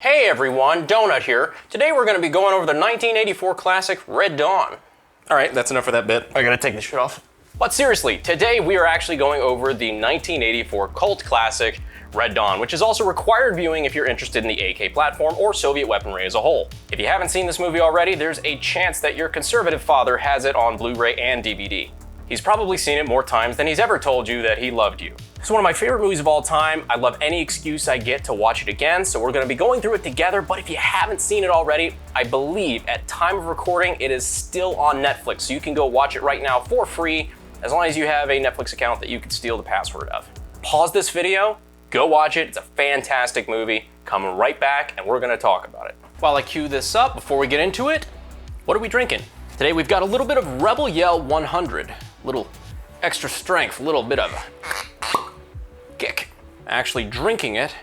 Hey everyone, Donut here. Today we're going to be going over the 1984 classic Red Dawn. Alright, that's enough of that bit. I gotta take this shit off. But seriously, today we are actually going over the 1984 cult classic Red Dawn, which is also required viewing if you're interested in the AK platform or Soviet weaponry as a whole. If you haven't seen this movie already, there's a chance that your conservative father has it on Blu-ray and DVD. He's probably seen it more times than he's ever told you that he loved you. It's one of my favorite movies of all time. I love any excuse I get to watch it again, so we're gonna be going through it together, but if you haven't seen it already, I believe at time of recording, it is still on Netflix, so you can go watch it right now for free, as long as you have a Netflix account that you can steal the password of. Pause this video, go watch it, it's a fantastic movie, come right back, and we're gonna talk about it. While I cue this up, before we get into it, what are we drinking? Today we've got a little bit of Rebel Yell 100, little extra strength, a little bit of kick. Actually drinking it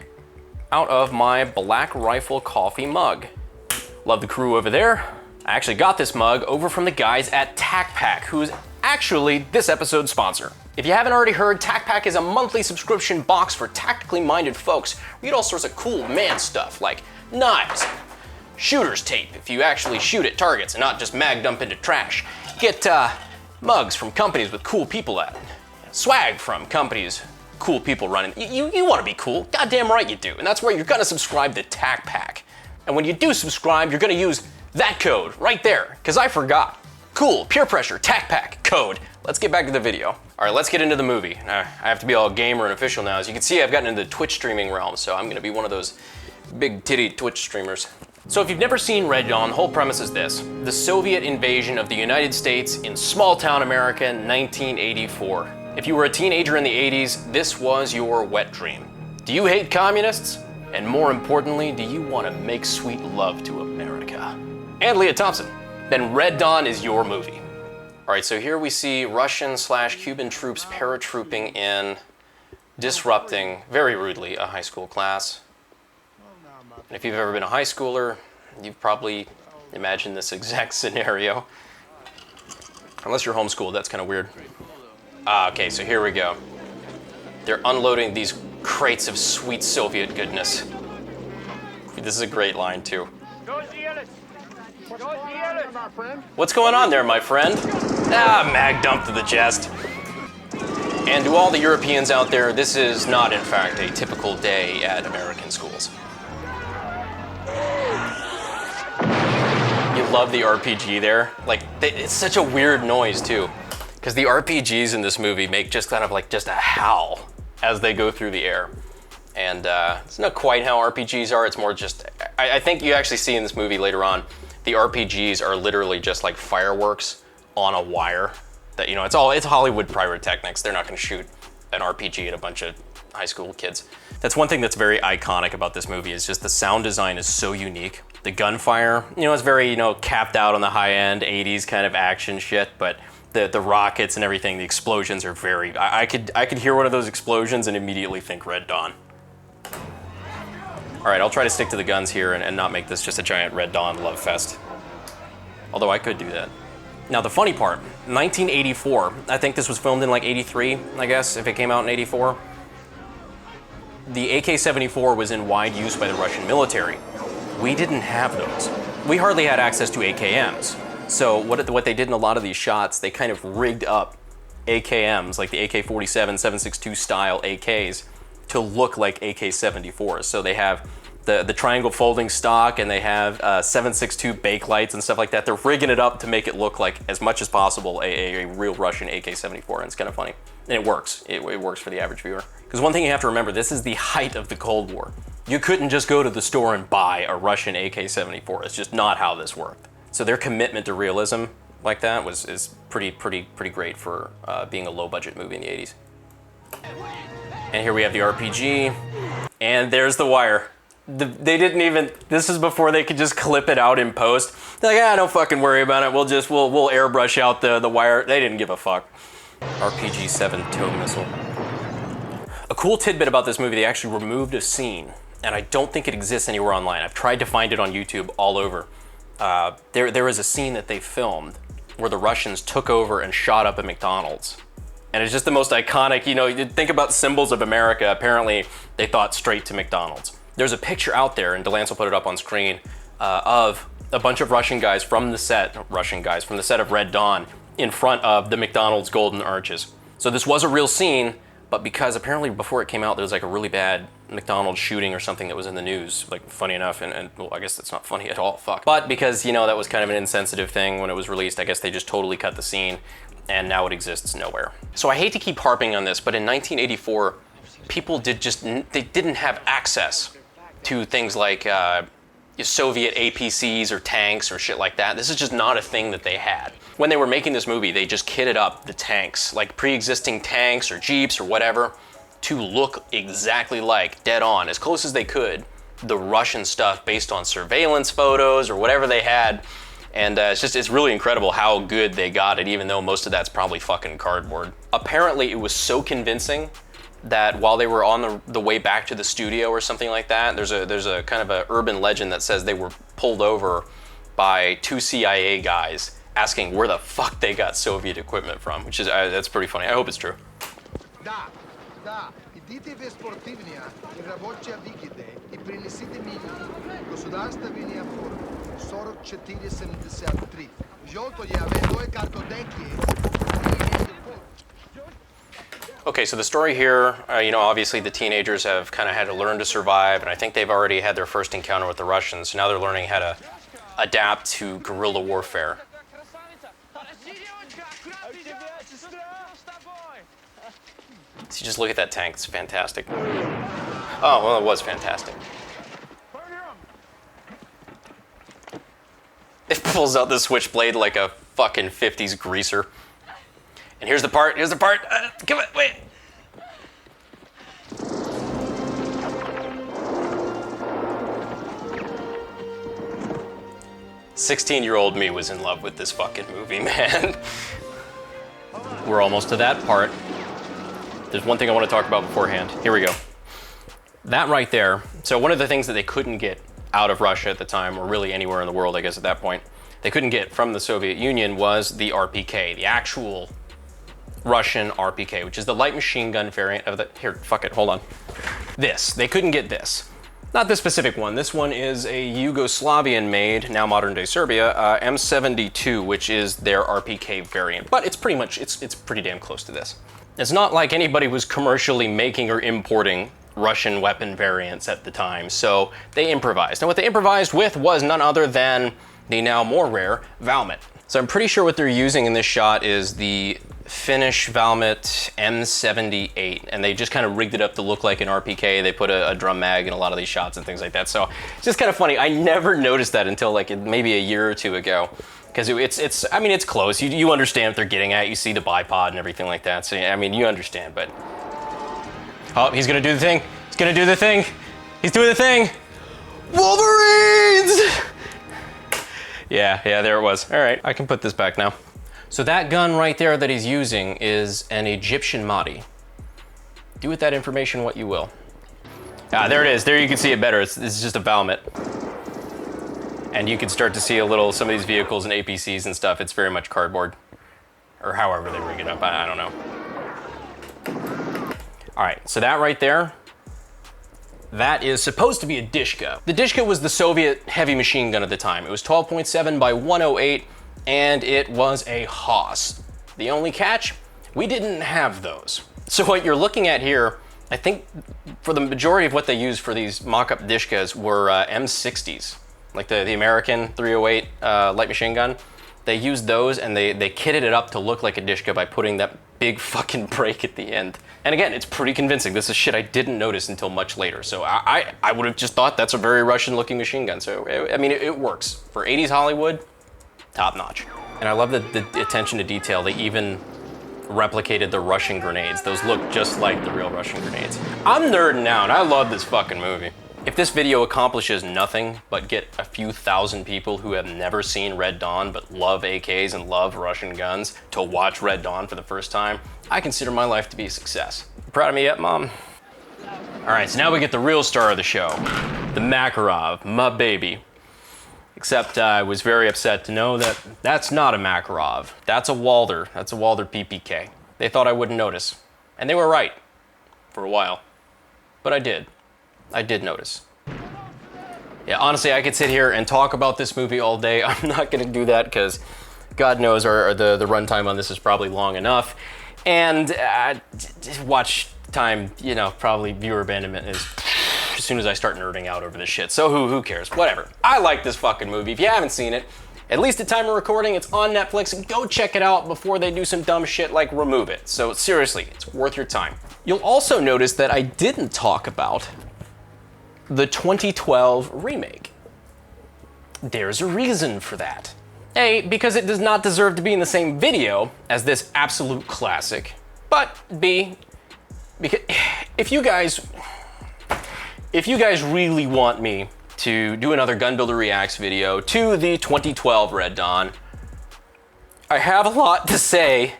out of my Black Rifle coffee mug. Love the crew over there. I actually got this mug over from the guys at TacPack, who's actually this episode's sponsor. If you haven't already heard, TacPack is a monthly subscription box for tactically minded folks. We get all sorts of cool man stuff like knives, shooter's tape if you actually shoot at targets and not just mag dump into trash. Get mugs from companies with cool people at it. Swag from companies cool people running. You want to be cool. Goddamn right you do. And that's where you're going to subscribe to TacPack. And when you do subscribe, you're going to use that code right there, because I forgot. Cool, peer pressure, TacPack, code. Let's get back to the video. All right, let's get into the movie. I have to be all gamer and official now. As you can see, I've gotten into the Twitch streaming realm, so I'm going to be one of those big titty Twitch streamers. So if you've never seen Red Dawn, the whole premise is this. The Soviet invasion of the United States in small town America, 1984. If you were a teenager in the 80s, this was your wet dream. Do you hate communists? And more importantly, do you want to make sweet love to America? And Leah Thompson. Then Red Dawn is your movie. All right, so here we see Russian/Cuban troops paratrooping in, disrupting, very rudely, a high school class. And if you've ever been a high schooler, you've probably imagined this exact scenario. Unless you're homeschooled, that's kind of weird. Okay, so here we go. They're unloading these crates of sweet Soviet goodness. This is a great line, too. What's going on there, my friend? Mag dump to the chest. And to all the Europeans out there, this is not, in fact, a typical day at American schools. You love the RPG there. Like, it's such a weird noise, too. Because the RPGs in this movie make just kind of like just a howl as they go through the air. And it's not quite how RPGs are, it's more just, I think you actually see in this movie later on, the RPGs are literally just like fireworks on a wire. That, you know, it's Hollywood pyrotechnics. They're not gonna shoot an RPG at a bunch of high school kids. That's one thing that's very iconic about this movie is just the sound design is so unique. The gunfire, you know, it's very, you know, capped out on the high end 80s kind of action shit, but the rockets and everything, the explosions are very, I could hear one of those explosions and immediately think Red Dawn. All right, I'll try to stick to the guns here and not make this just a giant Red Dawn love fest. Although I could do that. Now the funny part, 1984, I think this was filmed in like 83, I guess, if it came out in 84. The AK-74 was in wide use by the Russian military. We didn't have those. We hardly had access to AKMs. So what they did in a lot of these shots, they kind of rigged up AKMs, like the AK-47, 7.62 style AKs, to look like AK-74s. So they have the triangle folding stock, and they have 7.62 Bakelights and stuff like that. They're rigging it up to make it look like, as much as possible, a real Russian AK-74, and it's kind of funny. And it works. It works for the average viewer. Because one thing you have to remember, this is the height of the Cold War. You couldn't just go to the store and buy a Russian AK-74. It's just not how this worked. So their commitment to realism like that is pretty great for being a low-budget movie in the 80s. And here we have the RPG, and there's the wire. They didn't even, this is before they could just clip it out in post. They're like, don't fucking worry about it. We'll airbrush out the wire. They didn't give a fuck. RPG-7 tow missile. A cool tidbit about this movie, they actually removed a scene, and I don't think it exists anywhere online. I've tried to find it on YouTube all over. There is a scene that they filmed where the Russians took over and shot up a McDonald's. And it's just the most iconic, you know, you think about symbols of America, apparently they thought straight to McDonald's. There's a picture out there, and Delance will put it up on screen, of a bunch of Russian guys from the set of Red Dawn in front of the McDonald's Golden Arches. So this was a real scene, but because apparently before it came out, there was like a really bad McDonald's shooting or something that was in the news, like funny enough, and well, I guess that's not funny at all, fuck. But because, you know, that was kind of an insensitive thing when it was released, I guess they just totally cut the scene, and now it exists nowhere. So I hate to keep harping on this, but in 1984, people they didn't have access to things like Soviet APCs or tanks or shit like that. This is just not a thing that they had. When they were making this movie, they just kitted up the tanks, like pre-existing tanks or Jeeps or whatever, to look exactly like, dead on, as close as they could, the Russian stuff based on surveillance photos or whatever they had. And it's really incredible how good they got it, even though most of that's probably fucking cardboard. Apparently it was so convincing that while they were on the way back to the studio or something like that, there's a kind of a urban legend that says they were pulled over by 2 CIA guys asking where the fuck they got Soviet equipment from, which is, that's pretty funny. I hope it's true. Okay, so the story here, you know, obviously the teenagers have kind of had to learn to survive, and I think they've already had their first encounter with the Russians, so now they're learning how to adapt to guerrilla warfare. So just look at that tank, it's fantastic. Oh, well, it was fantastic. It pulls out the switchblade like a fucking 50s greaser. And here's the part, come on, wait. "16-year-old me was in love with this fucking movie, man." We're almost to that part. There's one thing I want to talk about beforehand. Here we go. That right there, so one of the things that they couldn't get out of Russia at the time, or really anywhere in the world, I guess at that point, they couldn't get from the Soviet Union was the RPK, the actual Russian RPK, which is the light machine gun variant of the, here, fuck it, hold on. They couldn't get this. Not this specific one. This one is a Yugoslavian-made, now modern-day Serbia, M72, which is their RPK variant. But it's pretty much, it's pretty damn close to this. It's not like anybody was commercially making or importing Russian weapon variants at the time, so they improvised. And what they improvised with was none other than the now more rare Valmet. So I'm pretty sure what they're using in this shot is the Finnish Valmet M78, and they just kind of rigged it up to look like an RPK. They put a drum mag in a lot of these shots and things like that. So it's just kind of funny. I never noticed that until like maybe a year or two ago, because I mean, it's close. You understand what they're getting at. You see the bipod and everything like that. So I mean, you understand, but oh, he's gonna do the thing. He's gonna do the thing. He's doing the thing. Wolverines! Yeah, there it was. All right, I can put this back now. So that gun right there that he's using is an Egyptian Mahdi. Do with that information what you will. Ah, there it is. There you can see it better. This is just a Valmet. And you can start to see some of these vehicles and APCs and stuff. It's very much cardboard. Or however they rig it up, I don't know. All right, so that right there, that is supposed to be a Dishka. The Dishka was the Soviet heavy machine gun at the time. It was 12.7 by 108, and it was a Haas. The only catch, we didn't have those. So what you're looking at here, I think for the majority of what they used for these mock-up Dishkas were M60s, like the American 308 light machine gun. They used those and they kitted it up to look like a Dishka by putting that big fucking brake at the end. And again, it's pretty convincing. This is shit I didn't notice until much later. So I would have just thought that's a very Russian looking machine gun. So, I mean, it works. For 80s Hollywood, top notch. And I love the attention to detail. They even replicated the Russian grenades. Those look just like the real Russian grenades. I'm nerding out. I love this fucking movie. If this video accomplishes nothing but get a few thousand people who have never seen Red Dawn but love AKs and love Russian guns to watch Red Dawn for the first time, I consider my life to be a success. You proud of me yet, Mom? All right, so now we get the real star of the show, the Makarov, my baby. Except I was very upset to know that that's not a Makarov. That's a Walther. That's a Walther PPK. They thought I wouldn't notice. And they were right. For a while. But I did. I did notice. Yeah, honestly, I could sit here and talk about this movie all day. I'm not gonna do that because God knows the runtime on this is probably long enough. And watch time, you know, probably viewer abandonment is as soon as I start nerding out over this shit. So who cares? Whatever. I like this fucking movie. If you haven't seen it, at least at time of recording, it's on Netflix. Go check it out before they do some dumb shit like remove it. So seriously, it's worth your time. You'll also notice that I didn't talk about the 2012 remake. There's a reason for that. A, because it does not deserve to be in the same video as this absolute classic. But B, because if you guys really want me to do another Gun Builder Reacts video to the 2012 Red Dawn, I have a lot to say,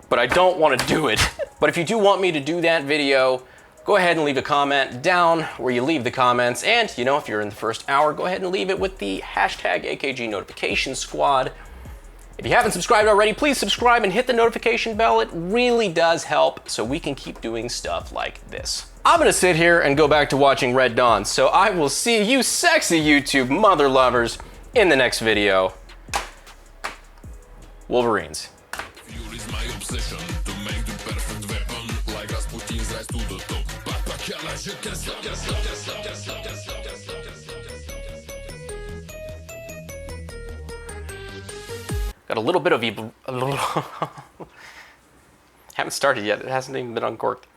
but I don't want to do it. But if you do want me to do that video, go ahead and leave a comment down where you leave the comments. And, you know, if you're in the first hour, go ahead and leave it with the hashtag AKG Notification Squad. If you haven't subscribed already, please subscribe and hit the notification bell. It really does help so we can keep doing stuff like this. I'm gonna sit here and go back to watching Red Dawn, so I will see you sexy YouTube mother lovers in the next video. Wolverines. Fuel is my obsession to make the perfect weapon, like Rasputin's rise to the top. Got a little bit of haven't started yet. It hasn't even been uncorked.